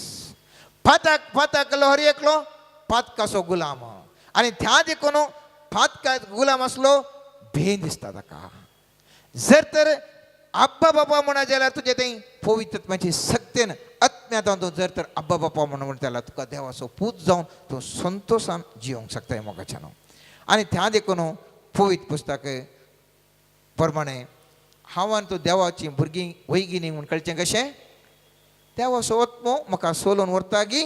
फाताक हर एकलो फातकाचो गुलाम आनी त्या देखून फातका गुलाम आसलो भेन दिसता ताका. जर तर अब्बा बापा म्हणा जाल्यार तुजें तें पवित्रत्वाची सक्तीन आत्म्यांत जर तर अब्बा बापा म्हणून जाल्यार तुका देवाचो पूत जावन तूं संतोशान जियोंक शकता मोगाचें न्हू. आनी त्या देखून पवित्र पुस्तक प्रमाणे हांव आनी तूं देवाची भुरगीं वैगिनी म्हूण कळचें कशें. देवाचो आत्मो म्हाका सोलोवन व्हरता गी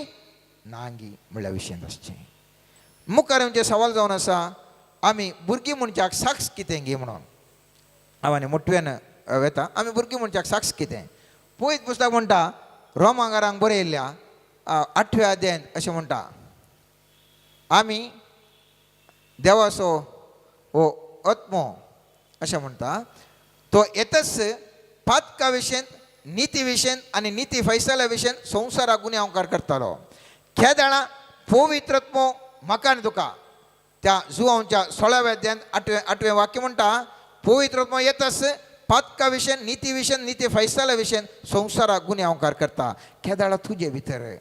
नांगी म्हणल्या विशयान आसचें. मुखार आमचे सवाल जावन आसा आमी भुरगीं मनशाक साक्ष कितें गी म्हणून. हांव आनी मोठव्यान वेता आमी भुरगीं मनशाक साक्ष कितें. पवित्र पुस्तक म्हणटा रोमांकारांक बरयल्ल्या 8व्या अध्यायान अशें म्हणटा आमी देवाचो हो आत्मो अशें म्हणटा तो येतच पातका विशयेंत नीती विशयेंत आनी नीती फैसल्या विशयेंत संवसाराक गुन्यांवकार करतालो. केदाळा पवित्र आत्मो म्हाका आनी तुका त्या जुआंच्या 16व्या अध्यायात 8वें वाक्य म्हणटा पवित्र आत्मा येताच पातका विशयन नीती विशयन नीती फैसला विशयन संसाराक गुन्यांवकार करता केदाळा तुजे भितर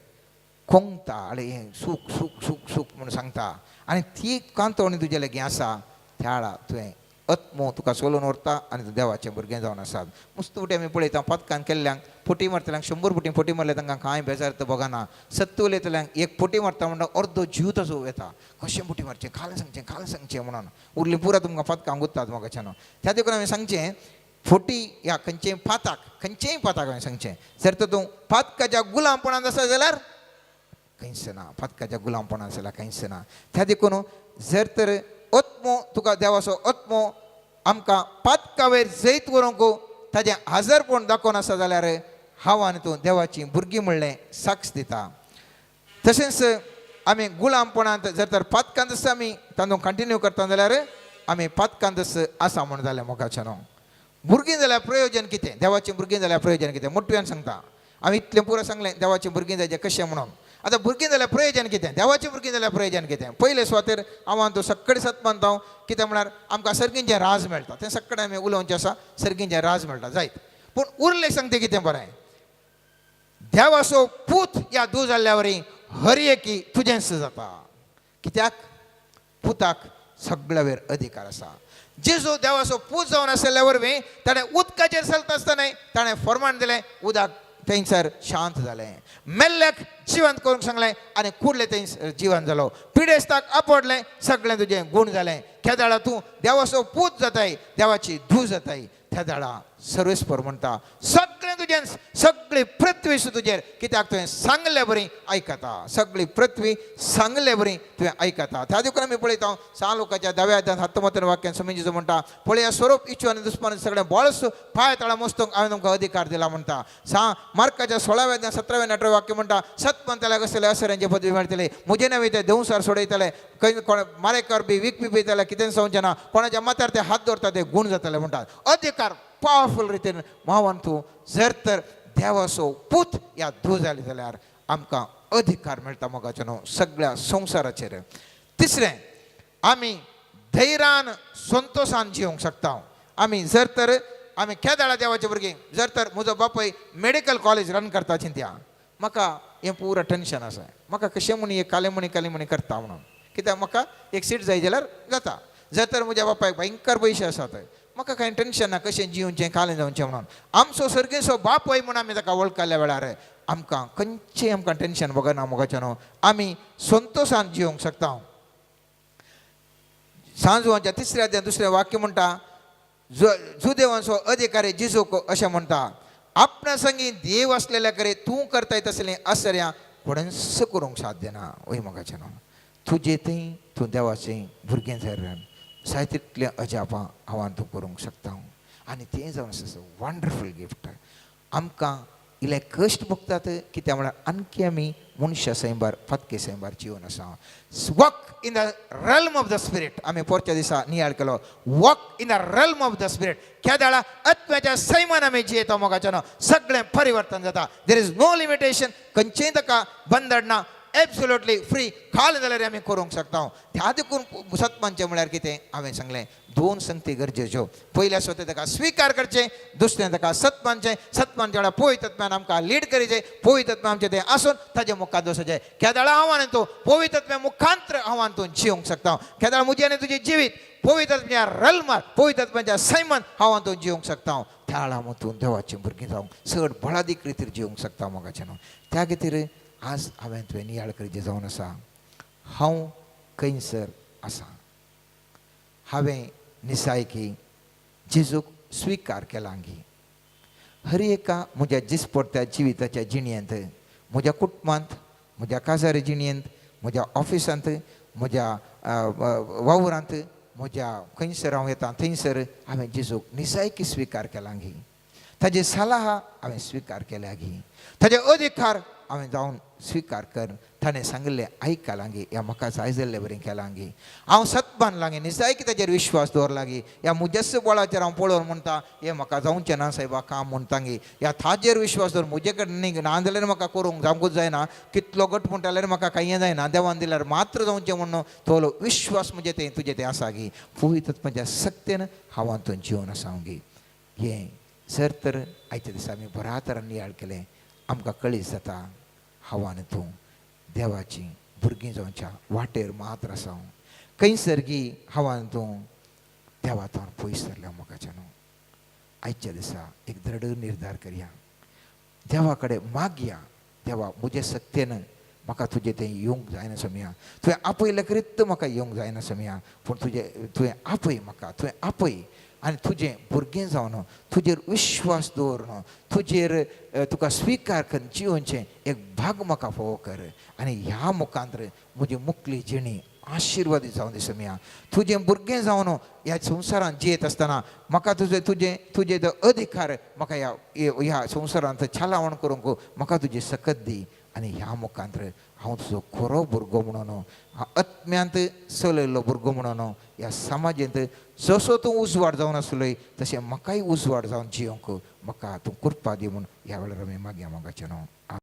कोंगता आळे सूख सूख सूख सूख म्हणून सांगता आनी ती कांतवणी तुजे लागीं आसा त्या वेळा तुवें आत्मो तुका सोलून व्हरता आनी तूं देवाचें भुरगें जावन आसात मस्त फुटी आमी पळयता पथकान केल्ल्यांक फुटी मारतल्यांक 100 फुटी फुटी मारले तांकां कांय बेजार बघना सत्य उलयतल्यांक एक फुटी मारता म्हणटा अर्दो जीव ताचो येता कशें फुटी मारचें खालें सांगचें म्हणून उरलीं पुरा तुमकां पथकांक उत्तात मोगाच्यान त्या देखून आमी सांगचें फुटी ह्या खंयचेय पाताक हांवें सांगचें जर तर तूं पातकाच्या गुलामपणांत आसा जाल्यार कांयच ना पातकाच्या गुलामपणांत आसा जाल्यार कांयच ना त्या देखून जर तर आत्मो तुका देवाचो आत्मो आमकां पातका वयर जैत व्हरूंक ताजें हजरपण दाखोवन आसा जाल्यार हांव आनी तूं देवाची भुरगीं म्हणलें साक्ष दिता तशेंच आमी गुलामपणांत जर तर पातकांत आसा आमी तातूंत कंटिन्यू करता जाल्यार आमी पातकांतच आसा म्हण जालें मोगाचें न्हू भुरगीं जाल्यार प्रयोजन कितें देवाचीं भुरगीं जाल्यार प्रयोजन कितें मोठ्यान सांगता हांवें इतलें पुरो सांगलें देवाचीं भुरगीं जायचें कशें म्हणून आतां भुरगीं जाल्यार प्रयोजन कितें देवाचीं भुरगीं जाल्यार प्रयोजन कितें पयले सुवातेर हांव तूं सक्कड सत्मांत हांव कितें म्हळ्यार आमकां सर्गींचें राज मेळटा तें सक्कड आमी उलोवचें आसा सर्गींचें राज मेळटा जायत पूण उरलें सांगता कितें बरें देवाचो पूत ह्या दूज जाल्ल्या वरी हर एकी तुजेंच जाता कित्याक पुताक सगळ्या वयर अधिकार आसा जेजू देवाचो पूत जावन आसल्या वरवीं ताणें उदकाचेर चलता आसतना ताणें फर्माण दिलें उदक थंयसर शांत जालें मेल्ल्याक जिवंत करूंक सांगलें आनी कुडलें थंय जिवंत जालो पिडेस्ताक आपडलें सगळें तुजें गूण जालें त्या दाळा तूं देवाचो पूत जाताय देवाची धूव जाताय त्या दाळा सर्वेस्पर म्हणटा सगळें तुजें सगळी पृथ्वी तुजेर कित्याक तुवें सांगलें बरी आयकता सगळी पृथ्वी सांगलें बरी तुवें आयकता त्या देखून आमी पळयता 6 लोकांच्या 9व्या अध्यायात 19 वाक्यान समितीचो म्हणटा पळया स्वरूप इच्छु आनी दुस्मान सगळें बळस पांय तळा मोस्तूंक हांवें तुमकां अधिकार दिला म्हणटा मार्काच्या 16व्या अध्यायात 17वें आनी 18वें वाक्य म्हणटा सतपंथाला कसले असऱ्यांची पदवी मेळटली म्हजे नवे ते देवसार सोडयतले कोण मारेकार बी वीक बी पळयतले कितें सांगचें ना कोणाच्या माथ्यार ते हात दवरता ते गूण जातले म्हणटात अधिकार पावरफुल रितीन मावान तूं जर तर देवाचो पूत ह्या धूव जाली जाल्यार आमकां अधिकार मेळटा मोगाचो न्हू सगळ्या संवसाराचेर तिसरें आमी धैर्यान संतोशान जिवंक शकता आमी जर तर आमी केदाळा देवाचे भुरगीं जर तर म्हजो बापूय मेडिकल कॉलेज रन करता चिंत्या म्हाका हें पुरो टेन्शन आसा म्हाका कशें म्हणी एक काले म्हणी करता म्हणून कित्याक म्हाका एक सीट जाय जाल्यार जाता जर तर म्हज्या बापायक भयंकर पयशे आसात म्हाका कांय टेन्शन ना कशें जिवचें कालें जावचें म्हणून आमचो सर्गेचो बापूय म्हणून आमी ताका वळखल्या वेळार आमकां खंयचें आमकां टेन्शन बगना मोगाचें न्हू आमी संतोशान जिवंक शकता सांजुवांच्या 3ऱ्या अध्यायात 2रे वाक्य म्हणटा जुदेवांचो अधिकारी जिजूक अशें म्हणटा आपणा संगी देव असलेल्या करे तूं करता तसलें आश्चर्या कोणेंच करूंक साध्य ना वय मोगाचें न्हू तुजें थंय तूं देवाचें भुरगें जर जाय तितलें अजापां हांव तूं करूंक शकता आनी तें जावन आसा वंडरफूल गिफ्ट आमकां इल्ले कश्ट भोगतात कित्याक म्हळ्यार आणखी आमी मनुश्य सैंबार पतके सैंबार जिवन आसा walk in the realm of the spirit आमी पोरच्या दिसा नियाळ केलो walk in the realm of the spirit त्या दाळा आत्म्याच्या सैमान आमी जियेता मोगाच्यान सगळें परिवर्तन जाता देर इज नो लिमिटेशन खंयचेय ताका बंधन ना एब्सोल्युटली फ्री खाल जाल्यार आमी करूंक शकता त्या देखून सत्मानचें म्हळ्यार कितें हांवें सांगलें 2 संगती गरजेच्यो पयल्या स्वता ताका स्विकार करचें दुसरें ताका सत्मानचें सत्मानच्या वेळार पवित्र आत्म्यान आमकां लीड करीचें पवित्र आत्म्या आमचें तें आसून ताजे मुखार वचचें केदाळा हांव आनी तूं पवित्र आत्म्या मुखांत्र हांव तूं जिवंक शकता केदाळ म्हजी आनी तुजें जिवीत पवित्र आत्म्या रल्मार पवित्र आत्म्याच्या सैमान हांव तूं जिवंक शकता त्या वेळार तूं देवाचीं भुरगीं जावंक चड बळादीक रितीर जिवंक शकता मोगाचें न्हू त्या खातीर आज हांवें तुवें नियाळ करीचें जावन आसा हांव खंयसर आसा हांवें निसायकी जेजूक स्विकार केला गी हर एका म्हज्या दिसपडट्या जिविताच्या जिणयेंत म्हज्या कुटुंबांत म्हज्या काजारी जिणयेंत म्हज्या ऑफिसांत म्हज्या वावरांत म्हज्या खंयसर हांव येता थंयसर हांवें जेजूक निसायकी स्विकार केला गी ताजे सलाह हांवें स्विकार केल्या गी ताजे अधिकार हांवें जावन स्विकार कर ताणें सांगिल्लें आयका लागीं ह्या म्हाका जाय जाल्लें बरें केलां गी हांव सतबान लागीं निजायकी ताजेर विश्वास दवरला गी ह्या मुजस्स बळाचेर हांव पळोवन म्हणटा हें म्हाका जावचें ना सायबा काम म्हणटा गी ह्या थाजेर विश्वास दवर म्हजे कडेन न्ही ना जाल्यार म्हाका करूंक जावंकूच जायना कितलो घट म्हणटाल्यार म्हाका कांय जायना देवान दिल्यार मात्र जावचें म्हणून तो विश्वास म्हणजे तें तुजें तें आसा गी पवित्र म्हज्या सक्तेन हांव तुवें जिवन आसा गी हें जर तर आयच्या दिसा आमी बऱ्या तरान नियाळ केलें आमकां कळीत जाता हांवान तूं देवाची भुरगीं जावच्या वाटेर मात्र आसा खंय सर्गी हांवान तूं देवा तोंड पयस सरल्या मोगाच्या न्हू आयच्या दिसा एक दृढ निर्धार करया देवा कडेन मागया देवा म्हजे सक्तेन म्हाका तुजें तें येवंक जायना समया तुवें आपयलें करीत म्हाका येवंक जायना समया पूण तुवें आपय म्हाका तुवें आपय आनी तुजें भुरगें जावन तुजेर विश्वास दवरून तुजेर तुका स्विकार करून जिवनचें एक भाग म्हाका फोव कर आनी ह्या मुखांतर म्हजी मुखली जिणी आशिर्वादी जावन दी समया तुजें भुरगें जावन ह्या संवसारांत जियेत आसतना म्हाका तुजें जो अधिकार म्हाका ह्या संवसारांत छलावण करूंक म्हाका तुजी सकत दी आनी ह्या मुखांतर हांव तुजो खरो भुरगो म्हणून आत्म्यांत चलयल्लो भुरगो म्हणून ह्या समाजांत जसो तूं उजवाड जावन आसलोय तशें म्हाकाय उजवाड जावन जियोंक म्हाका तूं कृपा दी म्हूण ह्या वेळार आमी मागया मोगाचें न्हू.